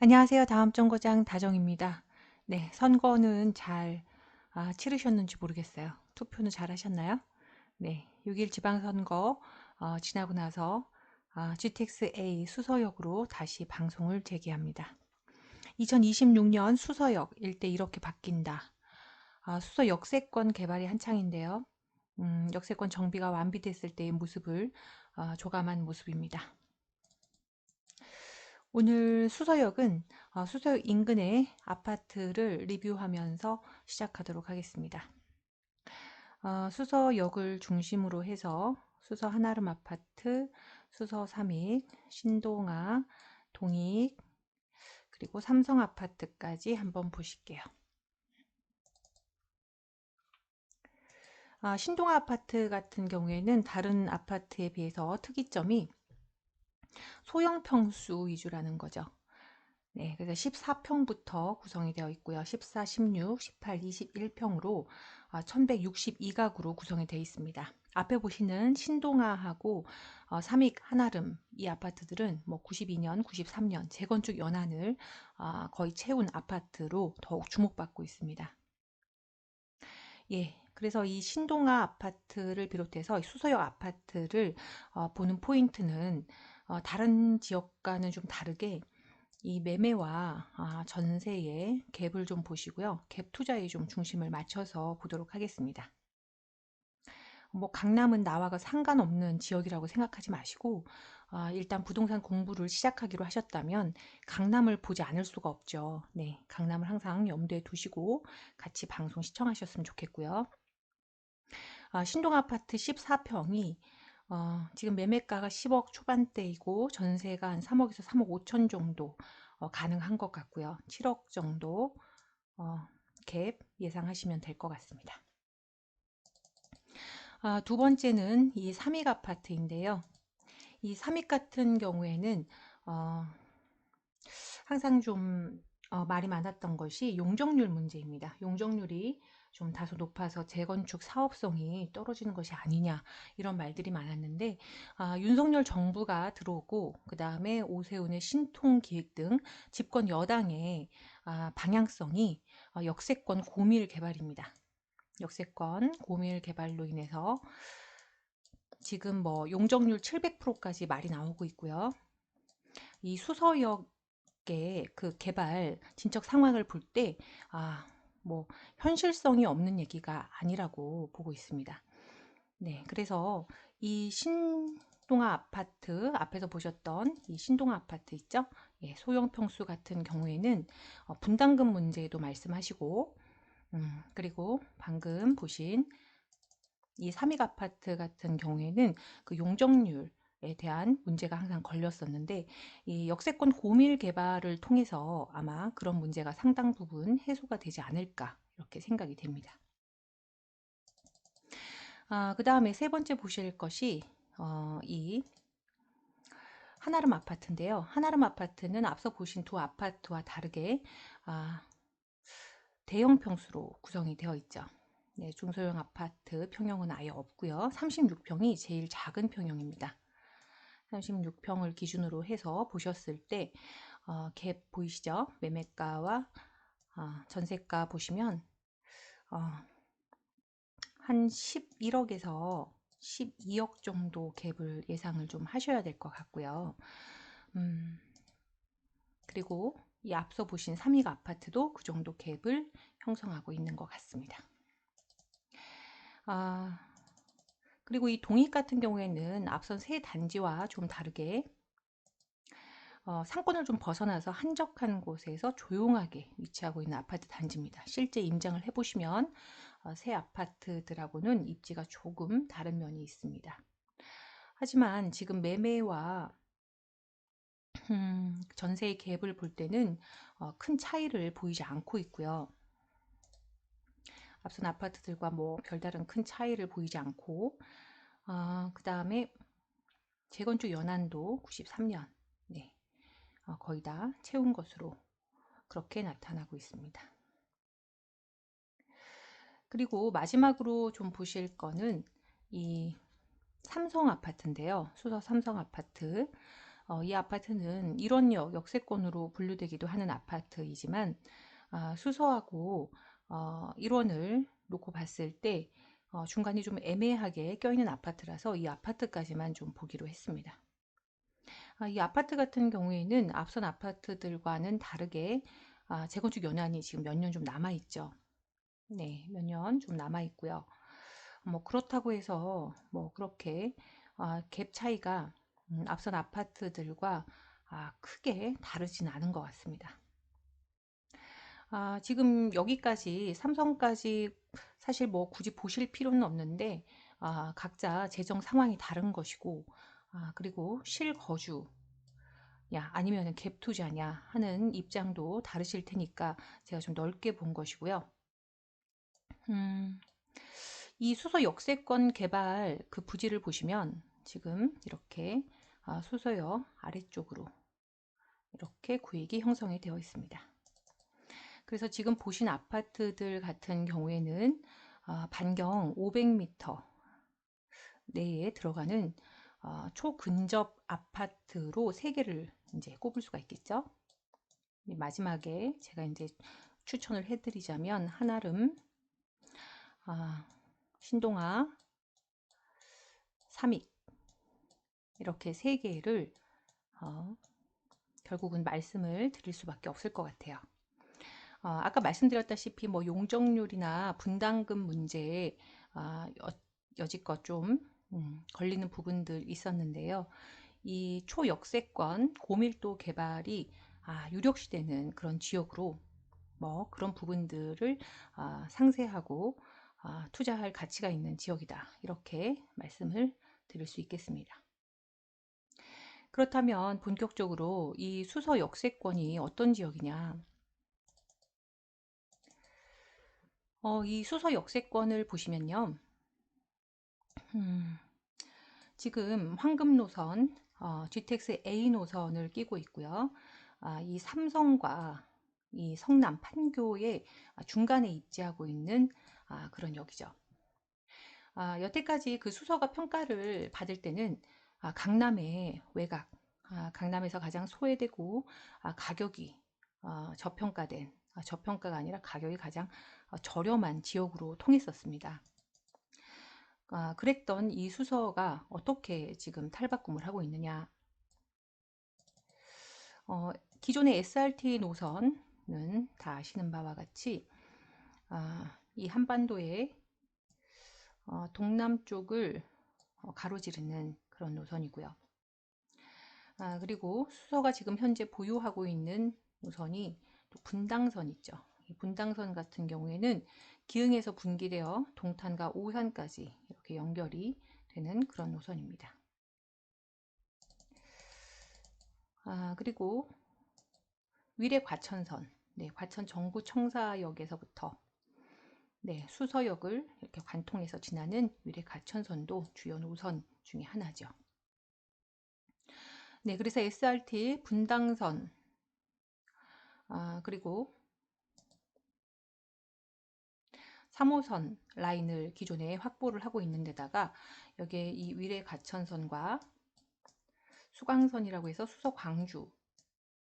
안녕하세요. 다음 정거장 다정입니다. 네, 선거는 잘 치르셨는지 모르겠어요. 투표는 잘 하셨나요? 네, 6일 지방선거 지나고 나서 GTX-A 수서역으로 다시 방송을 재개합니다. 2026년 수서역 일대 이렇게 바뀐다. 수서 역세권 개발이 한창인데요. 역세권 정비가 완비됐을 때의 모습을 조감한 모습입니다. 오늘 수서역은 수서역 인근의 아파트를 리뷰하면서 시작하도록 하겠습니다. 수서역을 중심으로 해서 수서 한아름 아파트, 수서 삼익, 신동아, 동익, 그리고 삼성 아파트까지 한번 보실게요. 신동아 아파트 같은 경우에는 다른 아파트에 비해서 특이점이 소형 평수 위주라는 거죠. 네, 그래서 14평부터 구성이 되어 있고요. 14, 16, 18, 21평으로 1162가구로 구성이 되어 있습니다. 앞에 보시는 신동아하고 삼익 한아름 이 아파트들은 뭐 92년, 93년 재건축 연한을 거의 채운 아파트로 더욱 주목받고 있습니다. 예, 그래서 이 신동아 아파트를 비롯해서 수서역 아파트를 보는 포인트는 다른 지역과는 좀 다르게 이 매매와 전세의 갭을 좀 보시고요. 갭 투자에 좀 중심을 맞춰서 보도록 하겠습니다. 뭐 강남은 나와가 상관없는 지역이라고 생각하지 마시고 일단 부동산 공부를 시작하기로 하셨다면 강남을 보지 않을 수가 없죠. 네, 강남을 항상 염두에 두시고 같이 방송 시청하셨으면 좋겠고요. 신동 아파트 14평이 지금 매매가가 10억 초반대이고 전세가 한 3억에서 3억 5천 정도 가능한 것 같고요. 7억 정도 갭 예상하시면 될 것 같습니다. 두 번째는 이 삼익 아파트인데요. 이 삼익 같은 경우에는 어, 항상 좀 말이 많았던 것이 용적률 문제입니다. 용적률이 좀 다소 높아서 재건축 사업성이 떨어지는 것이 아니냐 이런 말들이 많았는데 윤석열 정부가 들어오고 그 다음에 오세훈의 신통기획 등 집권 여당의 방향성이 역세권 고밀 개발입니다. 역세권 고밀 개발로 인해서 지금 뭐 용적률 700%까지 말이 나오고 있고요. 이 수서역의 그 개발 진척 상황을 볼 때, 뭐, 현실성이 없는 얘기가 아니라고 보고 있습니다. 네, 그래서 이 신동아 아파트, 앞에서 보셨던 이 신동아 아파트 있죠? 예, 소형 평수 같은 경우에는 분담금 문제도 말씀하시고, 그리고 방금 보신 이 삼익 아파트 같은 경우에는 그 용적률에 대한 문제가 항상 걸렸었는데 이 역세권 고밀 개발을 통해서 아마 그런 문제가 상당 부분 해소가 되지 않을까 이렇게 생각이 됩니다. 그 다음에 세 번째 보실 것이 이 한아름 아파트인데요. 한아름 아파트는 앞서 보신 두 아파트와 다르게 대형 평수로 구성이 되어 있죠. 네, 중소형 아파트 평형은 아예 없고요. 36평이 제일 작은 평형입니다. 36평을 기준으로 해서 보셨을 때 갭 보이시죠? 매매가와 전세가 보시면 한 11억에서 12억 정도 갭을 예상을 좀 하셔야 될 것 같고요. 그리고 이 앞서 보신 삼익 아파트도 그 정도 갭을 형성하고 있는 것 같습니다. 그리고 이 동익 같은 경우에는 앞선 세 단지와 좀 다르게 상권을 좀 벗어나서 한적한 곳에서 조용하게 위치하고 있는 아파트 단지입니다. 실제 임장을 해보시면 새 아파트들하고는 입지가 조금 다른 면이 있습니다. 하지만 지금 매매와 전세의 갭을 볼 때는 큰 차이를 보이지 않고 있고요. 앞선 아파트들과 뭐 별다른 큰 차이를 보이지 않고 그 다음에 재건축 연한도 93년 네, 거의 다 채운 것으로 그렇게 나타나고 있습니다. 그리고 마지막으로 좀 보실 거는 이 삼성 아파트인데요. 수서 삼성 아파트 이 아파트는 일원역 역세권으로 분류되기도 하는 아파트이지만 수서하고 1원을 놓고 봤을 때 중간이 좀 애매하게 껴있는 아파트라서 이 아파트까지만 좀 보기로 했습니다. 이 아파트 같은 경우에는 앞선 아파트들과는 다르게 재건축 연한이 지금 몇 년 좀 남아있죠. 네, 몇 년 좀 남아있고요. 뭐 그렇다고 해서 뭐 그렇게 갭 차이가 앞선 아파트들과 크게 다르진 않은 것 같습니다. 지금 여기까지 삼성까지 사실 뭐 굳이 보실 필요는 없는데 각자 재정 상황이 다른 것이고 그리고 실거주냐 아니면 갭 투자냐 하는 입장도 다르실 테니까 제가 좀 넓게 본 것이고요. 이 수서 역세권 개발 그 부지를 보시면 지금 이렇게 수서역 아래쪽으로 이렇게 구획이 형성이 되어 있습니다. 그래서 지금 보신 아파트들 같은 경우에는 반경 500m 내에 들어가는 초근접 아파트로 3개를 이제 꼽을 수가 있겠죠. 마지막에 제가 이제 추천을 해드리자면 한아름, 신동아, 삼익 이렇게 3개를 결국은 말씀을 드릴 수밖에 없을 것 같아요. 아까 말씀드렸다시피 뭐 용적률이나 분담금 문제에 여지껏 좀 걸리는 부분들 있었는데요. 이 초역세권 고밀도 개발이 유력시되는 그런 지역으로 뭐 그런 부분들을 상세하고 투자할 가치가 있는 지역이다. 이렇게 말씀을 드릴 수 있겠습니다. 그렇다면 본격적으로 이 수서 역세권이 어떤 지역이냐? 이 수서 역세권을 보시면요. 지금 황금 노선, GTX A 노선을 끼고 있고요. 이 삼성과 이 성남 판교의 중간에 입지하고 있는 그런 역이죠. 여태까지 그 수서가 평가를 받을 때는 강남의 외곽, 강남에서 가장 소외되고 가격이 저평가된, 저평가가 아니라 가격이 가장 저렴한 지역으로 통했었습니다. 그랬던 이 수서가 어떻게 지금 탈바꿈을 하고 있느냐. 기존의 SRT 노선은 다 아시는 바와 같이 이 한반도의 동남쪽을 가로지르는 그런 노선이고요. 그리고 수서가 지금 현재 보유하고 있는 노선이 또 분당선 있죠. 이 분당선 같은 경우에는 기흥에서 분기되어 동탄과 오산까지 이렇게 연결이 되는 그런 노선입니다. 그리고 위례 과천선, 네, 과천 정부청사역에서부터 네, 수서역을 이렇게 관통해서 지나는 위례 과천선도 주요 노선 중에 하나죠. 네, 그래서 SRT 분당선 그리고 3호선 라인을 기존에 확보를 하고 있는 데다가 여기에 이 위례 과천선과 수광선이라고 해서 수서 광주,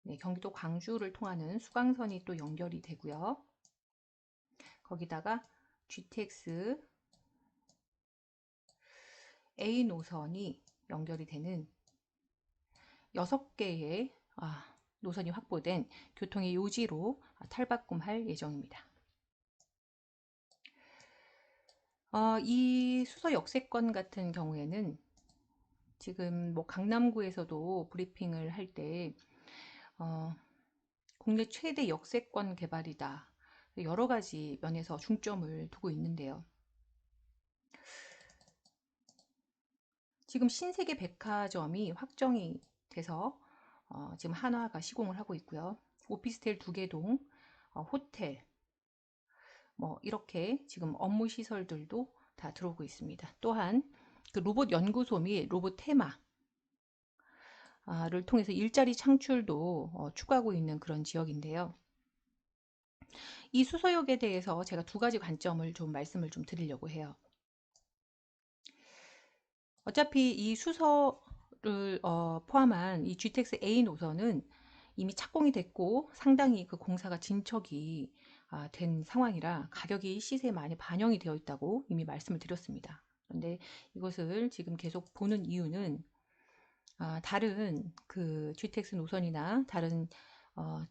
네, 경기도 광주를 통하는 수광선이 또 연결이 되고요. 거기다가 GTX A 노선이 연결이 되는 6개의 노선이 확보된 교통의 요지로 탈바꿈할 예정입니다. 이 수서 역세권 같은 경우에는 지금 뭐 강남구에서도 브리핑을 할 때 국내 최대 역세권 개발이다. 여러 가지 면에서 중점을 두고 있는데요. 지금 신세계 백화점이 확정이 돼서 지금 한화가 시공을 하고 있고요. 오피스텔 2개 동, 호텔, 뭐 이렇게 지금 업무 시설들도 다 들어오고 있습니다. 또한 그 로봇 연구소 및 로봇 테마를 통해서 일자리 창출도 추구하고 있는 그런 지역인데요. 이 수서역에 대해서 제가 2가지 관점을 좀 말씀을 좀 드리려고 해요. 어차피 이 수서 거를 포함한 이 GTX A 노선은 이미 착공이 됐고 상당히 그 공사가 진척이 된 상황이라 가격이 시세에 많이 반영이 되어 있다고 이미 말씀을 드렸습니다. 그런데 이것을 지금 계속 보는 이유는 다른 그 GTX 노선이나 다른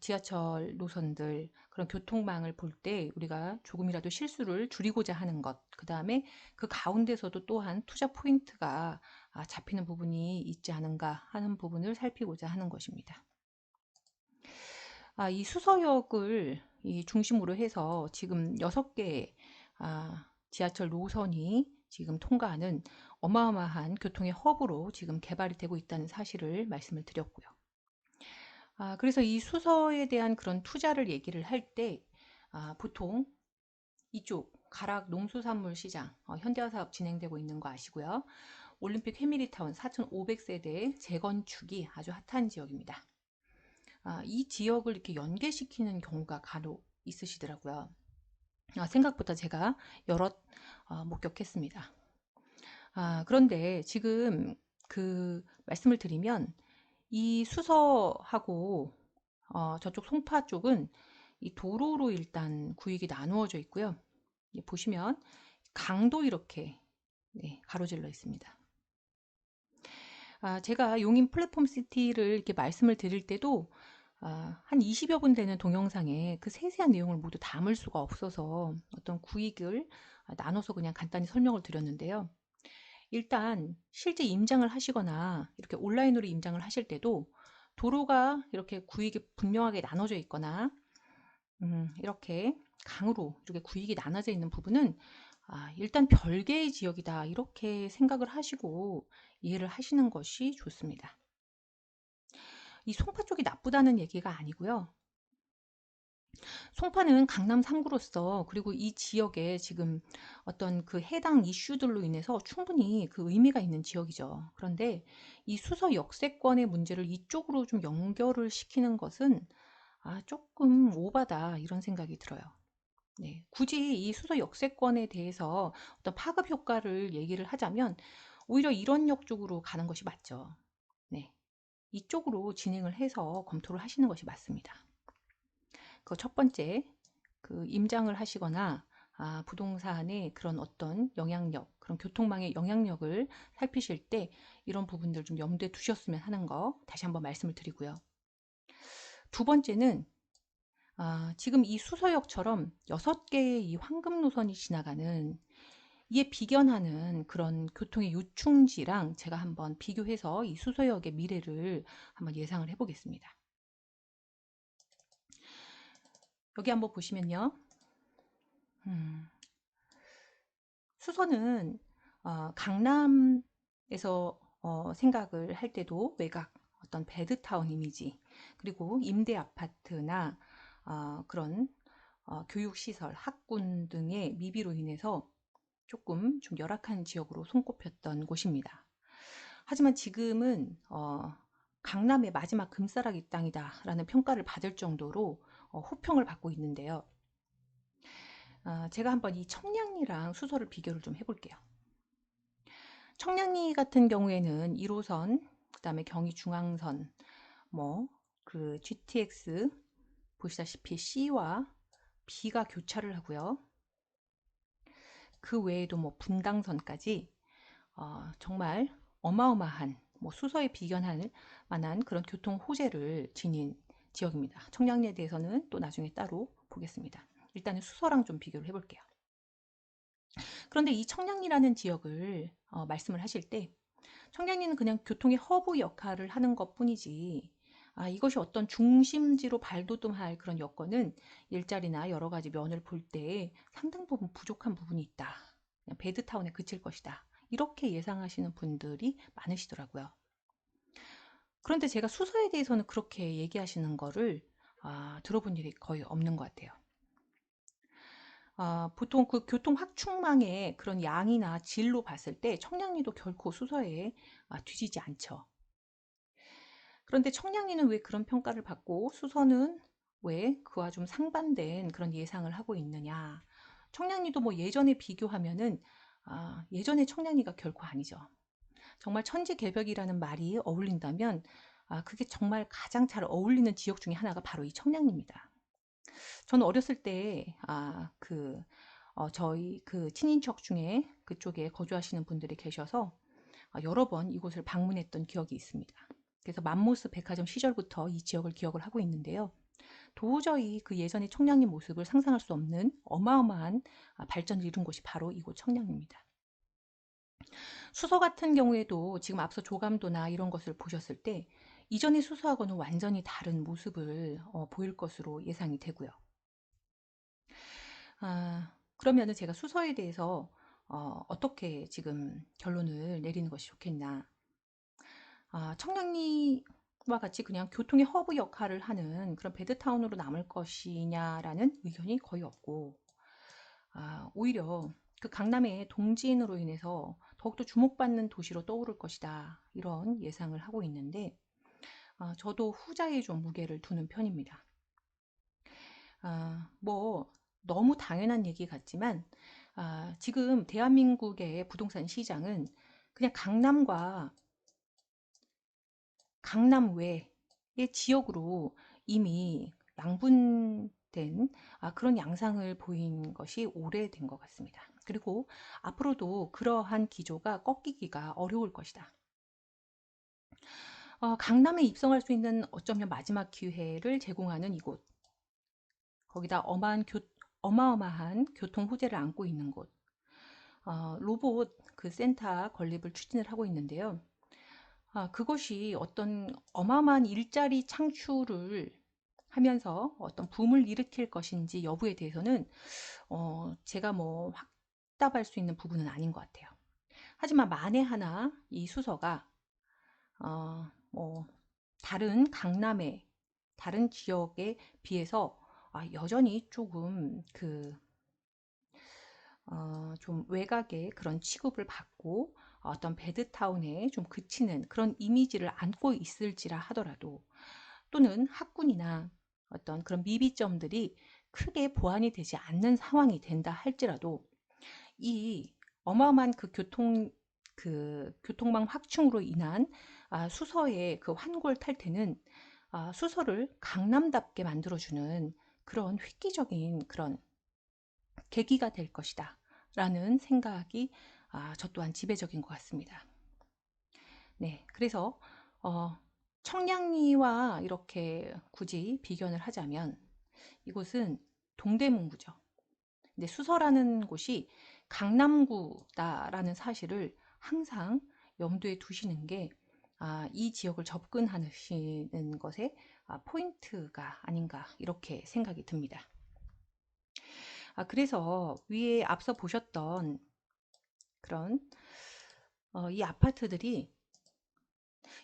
지하철 노선들 그런 교통망을 볼 때 우리가 조금이라도 실수를 줄이고자 하는 것, 그 다음에 그 가운데서도 또한 투자 포인트가 잡히는 부분이 있지 않은가 하는 부분을 살피고자 하는 것입니다. 이 수서역을 이 중심으로 해서 지금 6개 지하철 노선이 지금 통과하는 어마어마한 교통의 허브로 지금 개발이 되고 있다는 사실을 말씀을 드렸고요. 그래서 이 수서에 대한 그런 투자를 얘기를 할 때 보통 이쪽 가락 농수산물 시장 현대화 사업 진행되고 있는 거 아시고요. 올림픽 회미리타운 4,500세대 재건축이 아주 핫한 지역입니다. 이 지역을 이렇게 연계시키는 경우가 간혹 있으시더라고요. 생각보다 제가 여럿 목격했습니다. 그런데 지금 그 말씀을 드리면 이 수서하고 저쪽 송파 쪽은 이 도로로 일단 구역이 나누어져 있고요. 보시면 강도 이렇게 가로질러 있습니다. 제가 용인 플랫폼 시티를 이렇게 말씀을 드릴 때도 한 20여 분 되는 동영상에 그 세세한 내용을 모두 담을 수가 없어서 어떤 구익을 나눠서 그냥 간단히 설명을 드렸는데요. 일단 실제 임장을 하시거나 이렇게 온라인으로 임장을 하실 때도 도로가 이렇게 구익이 분명하게 나눠져 있거나 이렇게 강으로 이렇게 구익이 나눠져 있는 부분은 일단 별개의 지역이다 이렇게 생각을 하시고 이해를 하시는 것이 좋습니다. 이 송파 쪽이 나쁘다는 얘기가 아니고요. 송파는 강남 3구로서 그리고 이 지역에 지금 어떤 그 해당 이슈들로 인해서 충분히 그 의미가 있는 지역이죠. 그런데 이 수서 역세권의 문제를 이쪽으로 좀 연결을 시키는 것은 조금 오바다 이런 생각이 들어요. 네, 굳이 이 수서 역세권에 대해서 어떤 파급 효과를 얘기를 하자면 오히려 이런 역 쪽으로 가는 것이 맞죠. 네, 이쪽으로 진행을 해서 검토를 하시는 것이 맞습니다. 그 첫 번째, 그 임장을 하시거나 부동산의 그런 어떤 영향력, 그런 교통망의 영향력을 살피실 때 이런 부분들 좀 염두에 두셨으면 하는 거 다시 한번 말씀을 드리고요. 두 번째는 지금 이 수서역처럼 6개의 이 황금 노선이 지나가는 이에 비견하는 그런 교통의 요충지랑 제가 한번 비교해서 이 수서역의 미래를 한번 예상을 해보겠습니다. 여기 한번 보시면요. 수서는 강남에서 생각을 할 때도 외곽 어떤 배드타운 이미지 그리고 임대 아파트나 그런 교육시설, 학군 등의 미비로 인해서 조금 좀 열악한 지역으로 손꼽혔던 곳입니다. 하지만 지금은 강남의 마지막 금싸라기 땅이다 라는 평가를 받을 정도로 호평을 받고 있는데요. 제가 한번 이 청량리랑 수서를 비교를 좀 해볼게요. 청량리 같은 경우에는 1호선, 그 다음에 경의중앙선, 그 GTX 보시다시피 C와 B가 교차를 하고요. 그 외에도 분당선까지 정말 어마어마한 수서에 비견할 만한 그런 교통 호재를 지닌 지역입니다. 청량리에 대해서는 또 나중에 따로 보겠습니다. 일단은 수서랑 좀 비교를 해볼게요. 그런데 이 청량리라는 지역을 말씀을 하실 때 청량리는 그냥 교통의 허브 역할을 하는 것 뿐이지 이것이 어떤 중심지로 발돋움할 그런 여건은 일자리나 여러 가지 면을 볼 때 상당 부분 부족한 부분이 있다. 그냥 배드타운에 그칠 것이다. 이렇게 예상하시는 분들이 많으시더라고요. 그런데 제가 수서에 대해서는 그렇게 얘기하시는 거를 들어본 일이 거의 없는 것 같아요. 보통 그 교통 확충망의 그런 양이나 질로 봤을 때 청량리도 결코 수서에 뒤지지 않죠. 그런데 청량리는 왜 그런 평가를 받고 수서는 왜 그와 좀 상반된 그런 예상을 하고 있느냐. 청량리도 예전에 비교하면은 예전의 청량리가 결코 아니죠. 정말 천지개벽이라는 말이 어울린다면 그게 정말 가장 잘 어울리는 지역 중에 하나가 바로 이 청량리입니다. 저는 어렸을 때 저희 그 친인척 중에 그쪽에 거주하시는 분들이 계셔서 여러 번 이곳을 방문했던 기억이 있습니다. 그래서 맘모스 백화점 시절부터 이 지역을 기억을 하고 있는데요. 도저히 그 예전의 청량리 모습을 상상할 수 없는 어마어마한 발전을 이룬 곳이 바로 이곳 청량리입니다. 수서 같은 경우에도 지금 앞서 조감도나 이런 것을 보셨을 때 이전의 수서하고는 완전히 다른 모습을 보일 것으로 예상이 되고요. 그러면은 제가 수서에 대해서 어떻게 지금 결론을 내리는 것이 좋겠나. 청량리와 같이 그냥 교통의 허브 역할을 하는 그런 베드타운으로 남을 것이냐라는 의견이 거의 없고, 오히려 그 강남의 동지인으로 인해서 더욱더 주목받는 도시로 떠오를 것이다. 이런 예상을 하고 있는데, 저도 후자에 좀 무게를 두는 편입니다. 뭐, 너무 당연한 얘기 같지만, 지금 대한민국의 부동산 시장은 그냥 강남과 강남 외의 지역으로 이미 양분된 그런 양상을 보인 것이 오래된 것 같습니다. 그리고 앞으로도 그러한 기조가 꺾이기가 어려울 것이다. 강남에 입성할 수 있는 어쩌면 마지막 기회를 제공하는 이곳. 거기다 어마어마한 교통 호재를 안고 있는 곳. 로봇 그 센터 건립을 추진을 하고 있는데요. 그것이 어떤 어마어마한 일자리 창출을 하면서 어떤 붐을 일으킬 것인지 여부에 대해서는 제가 뭐 확답할 수 있는 부분은 아닌 것 같아요. 하지만 만에 하나 이 수서가 뭐 다른 강남의 다른 지역에 비해서 여전히 조금 좀 외곽의 그런 취급을 받고 어떤 배드타운에 좀 그치는 그런 이미지를 안고 있을지라 하더라도, 또는 학군이나 어떤 그런 미비점들이 크게 보완이 되지 않는 상황이 된다 할지라도, 이 어마어마한 교통망 확충으로 인한 수서의 그 환골 탈퇴는 수서를 강남답게 만들어주는 그런 획기적인 그런 계기가 될 것이다 라는 생각이 저 또한 지배적인 것 같습니다. 네, 그래서 청량리와 이렇게 굳이 비견을 하자면 이곳은 동대문구죠. 근데 수서라는 곳이 강남구다라는 사실을 항상 염두에 두시는 게 이 지역을 접근하시는 것에 포인트가 아닌가 이렇게 생각이 듭니다. 그래서 위에 앞서 보셨던 그런 이 아파트들이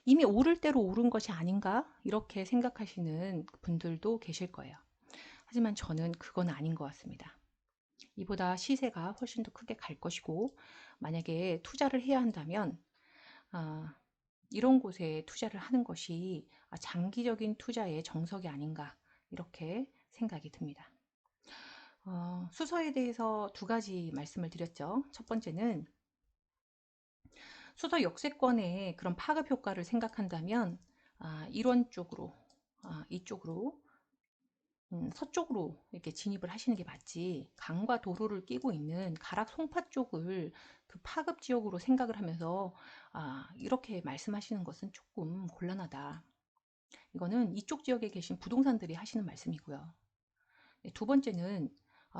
이미 오를 대로 오른 것이 아닌가 이렇게 생각하시는 분들도 계실 거예요. 하지만 저는 그건 아닌 것 같습니다. 이보다 시세가 훨씬 더 크게 갈 것이고, 만약에 투자를 해야 한다면 이런 곳에 투자를 하는 것이 장기적인 투자의 정석이 아닌가 이렇게 생각이 듭니다. 수서에 대해서 두 가지 말씀을 드렸죠. 첫 번째는 수서 역세권의 그런 파급 효과를 생각한다면 이런 쪽으로 이쪽으로 서쪽으로 이렇게 진입을 하시는 게 맞지, 강과 도로를 끼고 있는 가락 송파 쪽을 그 파급 지역으로 생각을 하면서 이렇게 말씀하시는 것은 조금 곤란하다. 이거는 이쪽 지역에 계신 부동산들이 하시는 말씀이고요. 네, 두 번째는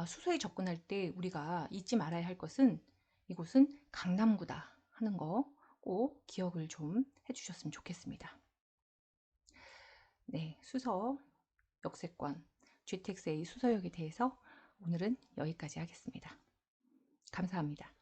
수서에 접근할 때 우리가 잊지 말아야 할 것은 이곳은 강남구다 하는 거 꼭 기억을 좀 해주셨으면 좋겠습니다. 네, 수서 역세권 GTX-A 수서역에 대해서 오늘은 여기까지 하겠습니다. 감사합니다.